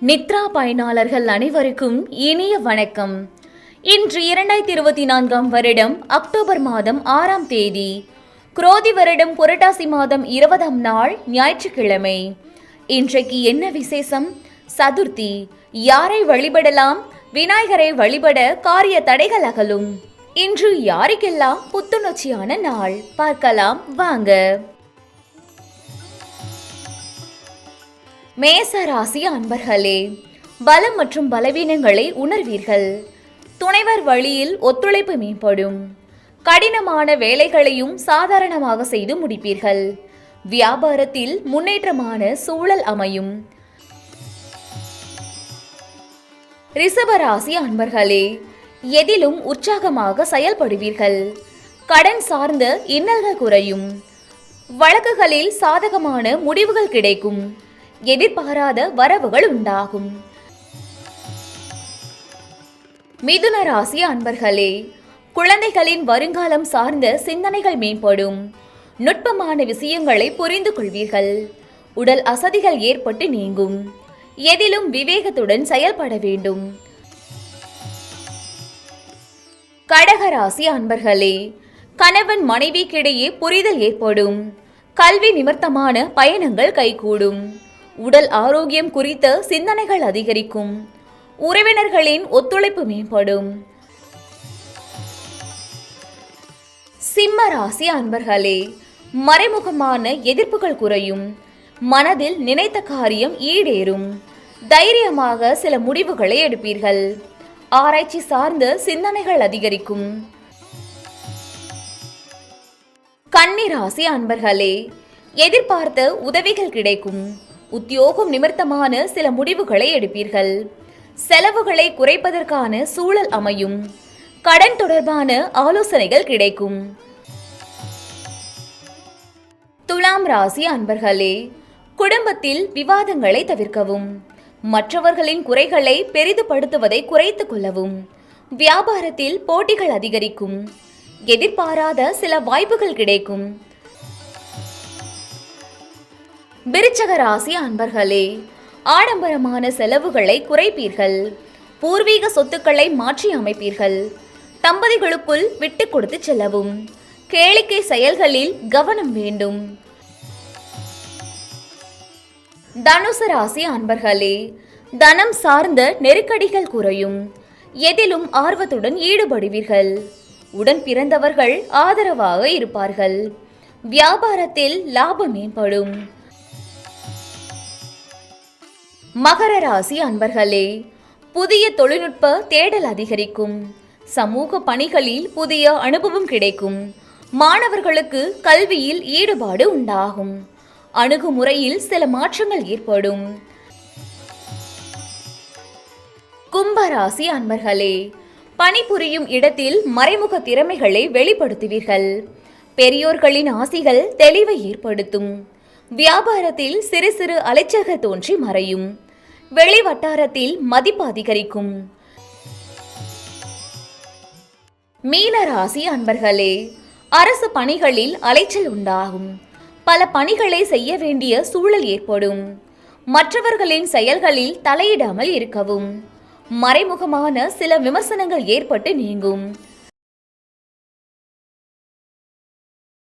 நித்ரா பயனாளர்கள் அனைவருக்கும் இனிய வணக்கம். இன்று 2024 வருடம் அக்டோபர் மாதம் 6ஆம் தேதி, குரோதி வருடம் புரட்டாசி மாதம் 20ஆம் நாள் ஞாயிற்றுக்கிழமை. இன்றைக்கு என்ன விசேஷம்? சதுர்த்தி. யாரை வழிபடலாம்? விநாயகரை வழிபட காரிய தடைகள் அகலும். இன்று யாருக்கெல்லாம் புத்துணர்ச்சியான நாள் பார்க்கலாம் வாங்க. மேச ராசி அன்பர்களே, பலம் மற்றும் பலவீனங்களை உணர்வீர்கள். துணைவர் வழியில் ஒத்துழைப்பு மேம்படும். கடினமான வேலைகளையும் சாதாரணமாக செய்து முடிப்பீர்கள். வியாபாரத்தில் முன்னேற்றமான சூழல் அமையும். ரிஷபராசி அன்பர்களே, எதிலும் உற்சாகமாக செயல்படுவீர்கள். கடன் சார்ந்த இன்னல்கள் குறையும். வழக்குகளில் சாதகமான முடிவுகள் கிடைக்கும். எதிர்பாராத வரவுகள் உண்டாகும். மிதுன ராசி அன்பர்களே, குழந்தைகளின் வருங்காலம் சார்ந்த சிந்தனைகள் மேம்படும். நுட்பமான விஷயங்களை புரிந்து கொள்வீர்கள். உடல் அசதிகள் ஏற்பட்டு நீங்கும். எதிலும் விவேகத்துடன் செயல்பட வேண்டும். கடகராசி அன்பர்களே, கணவன் மனைவிக்கிடையே புரிதல் ஏற்படும். கல்வி நிமித்தமான பயணங்கள் கைகூடும். உடல் ஆரோக்கியம் குறித்த சிந்தனைகள் அதிகரிக்கும். உறவினர்களின் ஒத்துழைப்பு மேம்படும். சிம்ம ராசி அன்பர்களே, மறைமுகமான எதிர்ப்புகள் குறையும். மனதில் நினைத்த காரியம் ஈடேறும். தைரியமாக சில முடிவுகளை எடுப்பீர்கள். ஆராய்ச்சி சார்ந்த சிந்தனைகள் அதிகரிக்கும். கன்னி ராசி அன்பர்களே, எதிர்பார்த்த உதவிகள் கிடைக்கும். உத்தியோகம் நிமித்தமான சில முடிவுகளை எடுப்பீர்கள். செலவுகளை குறைப்பதற்கான சூழல் அமையும். கடன் தொடர்பான ஆலோசனைகள் கிடைக்கும். துலாம் ராசி அன்பர்களே, குடும்பத்தில் விவாதங்களை தவிர்க்கவும். மற்றவர்களின் குறைகளை பெரிதுபடுத்துவதை குறைத்துக் கொள்ளவும். வியாபாரத்தில் போட்டிகள் அதிகரிக்கும். எதிர்பாராத சில வாய்ப்புகள் கிடைக்கும். விருச்சக ராசி அன்பர்களே, ஆடம்பரமான செலவுகளை குறைப்பீர்கள். பூர்வீக சொத்துக்களை மாற்றி அமைப்பீர்கள். தம்பதிகளுக்குள் விட்டு கொடுத்து செல்லவும். கேளிக்கை செயல்களில் கவனம் வேண்டும். தனுசு ராசி அன்பர்களே, தனம் சார்ந்த நெருக்கடிகள் குறையும். எதிலும் ஆர்வத்துடன் ஈடுபடுவீர்கள். உடன் பிறந்தவர்கள் ஆதரவாக இருப்பார்கள். வியாபாரத்தில் லாபம் மேம்படும். மகர ராசி அன்பர்களே, புதிய தொழில்நுட்ப தேடல் அதிகரிக்கும். சமூக பணிகளில் புதிய அனுபவம் கிடைக்கும். மாணவர்களுக்கு கல்வியில் ஈடுபாடு உண்டாகும். அணுகுமுறையில் சில மாற்றங்கள் ஏற்படும். கும்பராசி அன்பர்களே, பணிபுரியும் இடத்தில் மறைமுக திறமைகளை வெளிப்படுத்துவீர்கள். பெரியோர்களின் ஆசிகள் தெளிவை ஏற்படுத்தும். வியாபாரத்தில் சிறு சிறு அலைச்சல்கள் தோன்றி மறையும். வெளி வட்டாரத்தில் மதிப்பு அதிகரிக்கும். மீன ராசி அன்பர்களே, அரசு பணிகளில் அலைச்சல் உண்டாகும். பல பணிகளை செய்ய வேண்டிய சூழல் ஏற்படும். மற்றவர்களின் செயல்களில் தலையிடாமல் இருக்கவும். மறைமுகமான சில விமர்சனங்கள் ஏற்பட்டு நீங்கும்.